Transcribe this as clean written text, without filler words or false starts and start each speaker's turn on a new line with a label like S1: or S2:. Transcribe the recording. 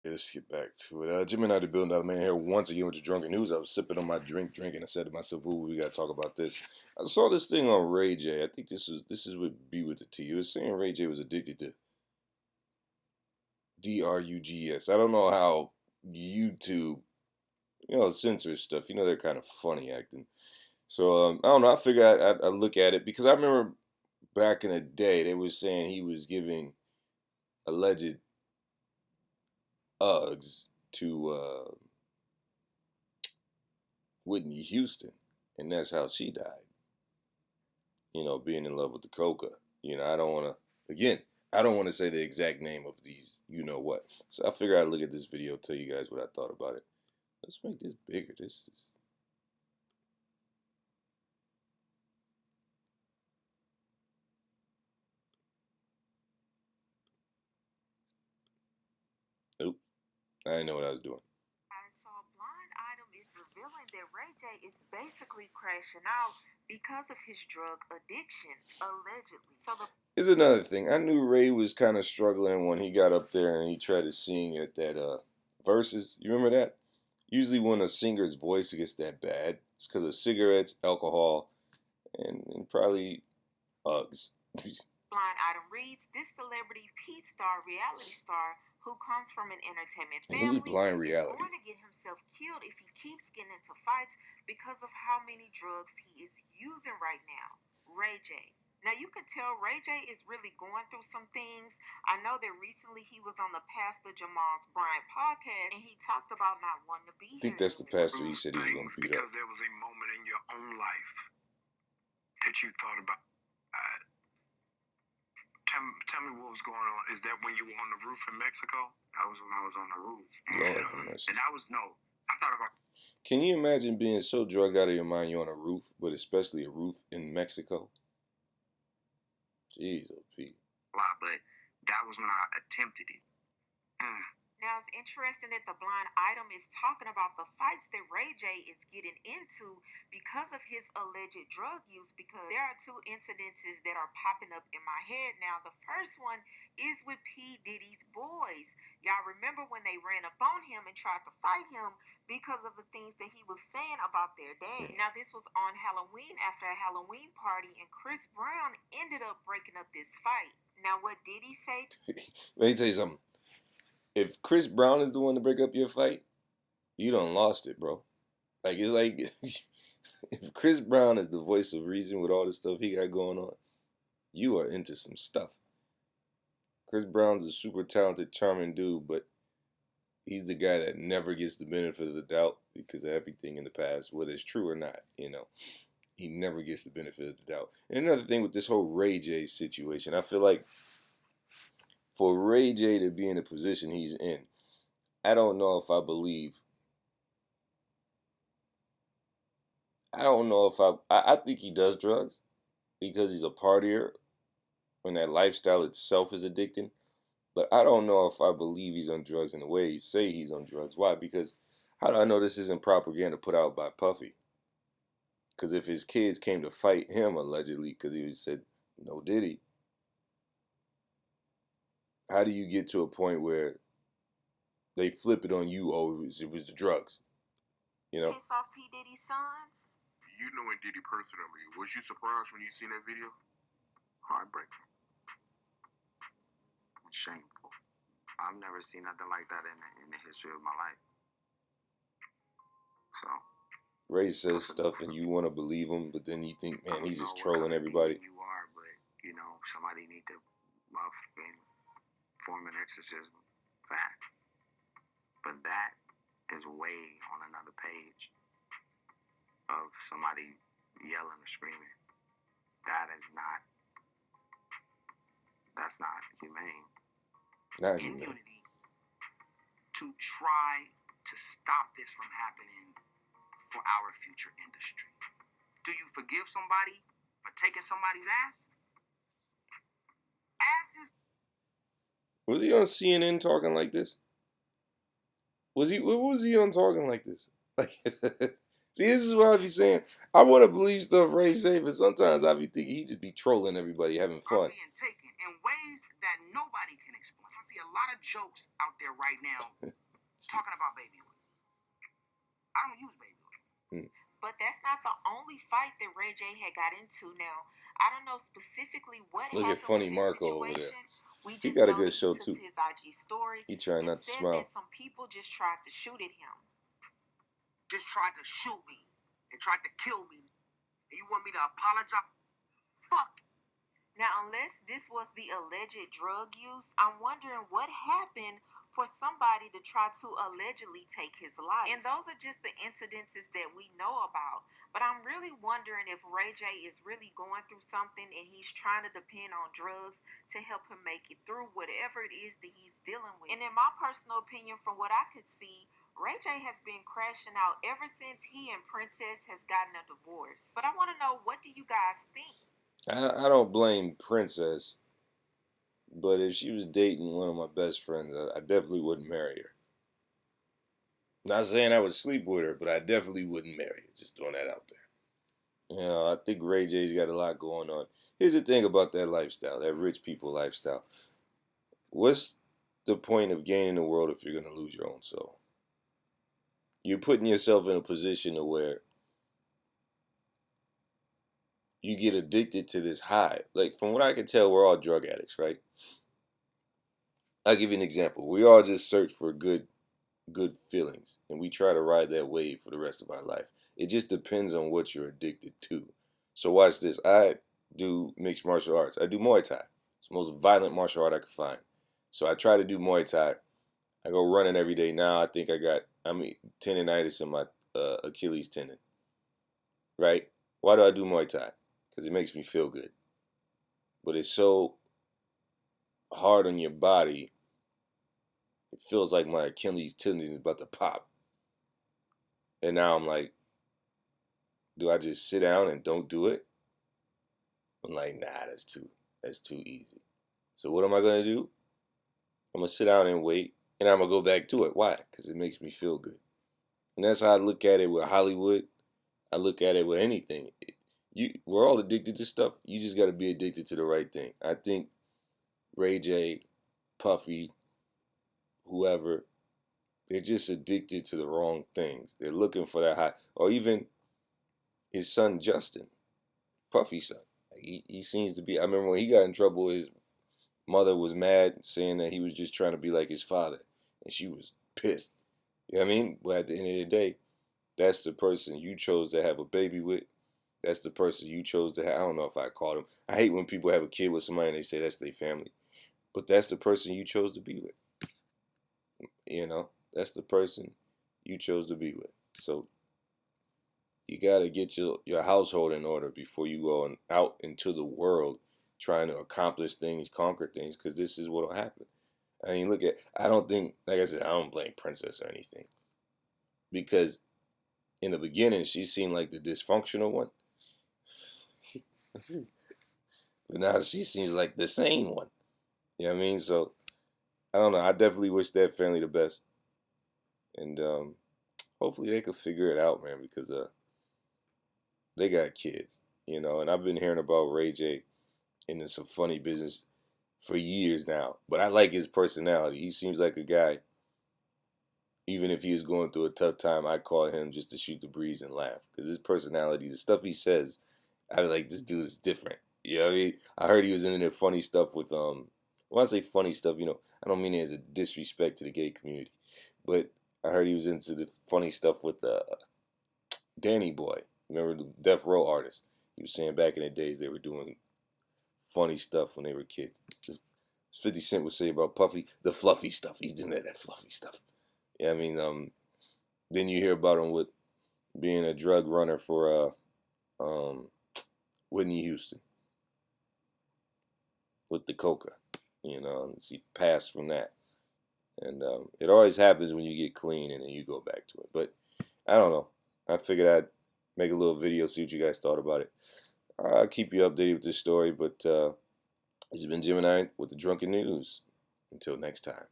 S1: Let's get back to it. Jimmy and I, the building out man here once again with the drunken news. I was sipping on my drinking. I said to myself, "Ooh, we gotta talk about this." I saw this thing on Ray J. I think this is what B with the T. It was saying Ray J was addicted to drugs. I don't know how YouTube, censors stuff. They're kind of funny acting. So I don't know. I figured I'd look at it because I remember back in the day they was saying he was giving alleged Uggs to Whitney Houston, and that's how she died. Being in love with the coca. I don't want to. Again, I don't want to say the exact name of these. What. So I figured I'd look at this video, tell you guys what I thought about it. Let's make this bigger. This is. Nope. I didn't know what I was doing.
S2: So a blind item is revealing that Ray J is basically crashing out because of his drug addiction, allegedly.
S1: Here's another thing. I knew Ray was kind of struggling when he got up there and he tried to sing at that verses. You remember that? Usually when a singer's voice gets that bad, it's because of cigarettes, alcohol, and probably Uggs.
S2: Blind item reads, this celebrity P-star, reality star, who comes from an entertainment family, is going to get himself killed if he keeps getting into fights because of how many drugs he is using right now. Ray J. Now you can tell Ray J is really going through some things. I know that recently he was on the Pastor Jamal's Bryant podcast and he talked about not wanting to be here.
S1: I think that's the pastor he said he was going to beat up.
S3: Because there was a moment in your own life that you thought about. Tell me what was going on. Is that when you were on the roof in Mexico? That was when I was on the roof. And I thought about.
S1: Can you imagine being so drugged out of your mind you're on a roof, but especially a roof in Mexico? Jeez, oh Pete.
S3: But that was when I attempted it.
S2: Now, it's interesting that the blind item is talking about the fights that Ray J is getting into because of his alleged drug use, because there are two incidences that are popping up in my head now. The first one is with P. Diddy's boys. Y'all remember when they ran up on him and tried to fight him because of the things that he was saying about their dad. Now, this was on Halloween after a Halloween party, and Chris Brown ended up breaking up this fight. Now, what did he say?
S1: Let me tell you something. If Chris Brown is the one to break up your fight, you done lost it, bro. It's like if Chris Brown is the voice of reason with all the stuff he got going on, you are into some stuff. Chris Brown's a super talented, charming dude, but he's the guy that never gets the benefit of the doubt because of everything in the past, whether it's true or not, He never gets the benefit of the doubt. And another thing with this whole Ray J situation, I feel like for Ray J to be in the position he's in, I don't know if I believe. I don't know if I think he does drugs because he's a partier and that lifestyle itself is addicting. But I don't know if I believe he's on drugs in the way he say he's on drugs. Why? Because how do I know this isn't propaganda put out by Puffy? Because if his kids came to fight him allegedly because he said no Diddy, how do you get to a point where they flip it on you? Oh, it was the drugs.
S2: Piss off P. Diddy's sons.
S3: You knowing Diddy personally, was you surprised when you seen that video? Heartbreaking. Shameful. I've never seen nothing like that in the history of my life. So.
S1: Ray says stuff and you want to believe him, but then you think, man, he's just trolling everybody.
S3: You are, but somebody need to form an exorcism. Fact. But that is way on another page of somebody yelling or screaming. That's not humane.
S1: Not humane.
S3: Unity to try to stop this from happening for our future industry. Do you forgive somebody for taking somebody's ass? Asses.
S1: Was he on CNN talking like this? What was he on talking like this? See, this is what I be saying. I want to believe stuff Ray say, but sometimes I be thinking he just be trolling everybody, having fun.
S3: Being taken in ways that nobody can explain. See, see a lot of jokes out there right now talking about baby oil. I don't use baby oil.
S2: But that's not the only fight that Ray J had got into. Now, I don't know specifically what
S1: Look at
S2: happened
S1: Funny
S2: with this
S1: Marco over there.
S2: situation. We
S1: He
S2: just
S1: got a
S2: know
S1: good
S2: that
S1: show
S2: he took
S1: too.
S2: to his IG stories
S1: He trying
S2: and
S1: not to
S2: said
S1: smile.
S2: that some people just tried to shoot at him.
S3: Just tried to shoot me and tried to kill me. And you want me to apologize? Fuck.
S2: Now, unless this was the alleged drug use, I'm wondering what happened for somebody to try to allegedly take his life. And those are just the incidences that we know about. But I'm really wondering if Ray J is really going through something and he's trying to depend on drugs to help him make it through whatever it is that he's dealing with. And in my personal opinion, from what I could see, Ray J has been crashing out ever since he and Princess has gotten a divorce. But I want to know, what do you guys think?
S1: I don't blame Princess, but if she was dating one of my best friends, I definitely wouldn't marry her. Not saying I would sleep with her, but I definitely wouldn't marry her. Just throwing that out there. You know, I think Ray J's got a lot going on. Here's the thing about that lifestyle, that rich people lifestyle. What's the point of gaining the world if you're going to lose your own soul? You're putting yourself in a position to where you get addicted to this high. Like, from what I can tell, we're all drug addicts, right? I'll give you an example. We all just search for good feelings, and we try to ride that wave for the rest of our life. It just depends on what you're addicted to. So watch this. I do mixed martial arts. I do Muay Thai. It's the most violent martial art I could find. So I try to do Muay Thai. I go running every day. Now I think I got tendonitis in my Achilles tendon. Right? Why do I do Muay Thai? Because it makes me feel good. But it's so hard on your body, it feels like my Achilles tendon is about to pop. And now I'm like, do I just sit down and don't do it? I'm like, nah, that's too easy. So what am I going to do? I'm going to sit down and wait, and I'm going to go back to it. Why? Because it makes me feel good. And that's how I look at it with Hollywood. I look at it with anything. We're all addicted to stuff. You just got to be addicted to the right thing. I think Ray J, Puffy, whoever, they're just addicted to the wrong things. They're looking for that high. Or even his son, Justin, Puffy's son. He seems to be, I remember when he got in trouble, his mother was mad, saying that he was just trying to be like his father. And she was pissed. You know what I mean? But at the end of the day, that's the person you chose to have a baby with. That's the person you chose to have. I don't know if I called him. I hate when people have a kid with somebody and they say that's their family. But that's the person you chose to be with. You know? That's the person you chose to be with. So you got to get your household in order before you go out into the world trying to accomplish things, conquer things, because this is what will happen. I mean, I don't think, like I said, I don't blame Princess or anything. Because in the beginning, she seemed like the dysfunctional one. But now she seems like the sane one. You know what I mean? So, I don't know. I definitely wish that family the best. And hopefully they could figure it out, man, because they got kids, you know. And I've been hearing about Ray J in some funny business for years now. But I like his personality. He seems like a guy, even if he was going through a tough time, I'd call him just to shoot the breeze and laugh. Because his personality, the stuff he says, I like, this dude is different. You know what I mean? I heard he was into funny stuff with, when I say funny stuff, you know, I don't mean it as a disrespect to the gay community. But I heard he was into the funny stuff with Danny Boy. Remember the Death Row artist? He was saying back in the days they were doing funny stuff when they were kids. 50 Cent would say about Puffy, the fluffy stuff. He's doing that fluffy stuff. Yeah, I mean, then you hear about him with being a drug runner for Whitney Houston with the coca. You know, he passed from that. And it always happens when you get clean and then you go back to it. But I don't know. I figured I'd make a little video, see what you guys thought about it. I'll keep you updated with this story. But this has been Gemini with the Drunken News. Until next time.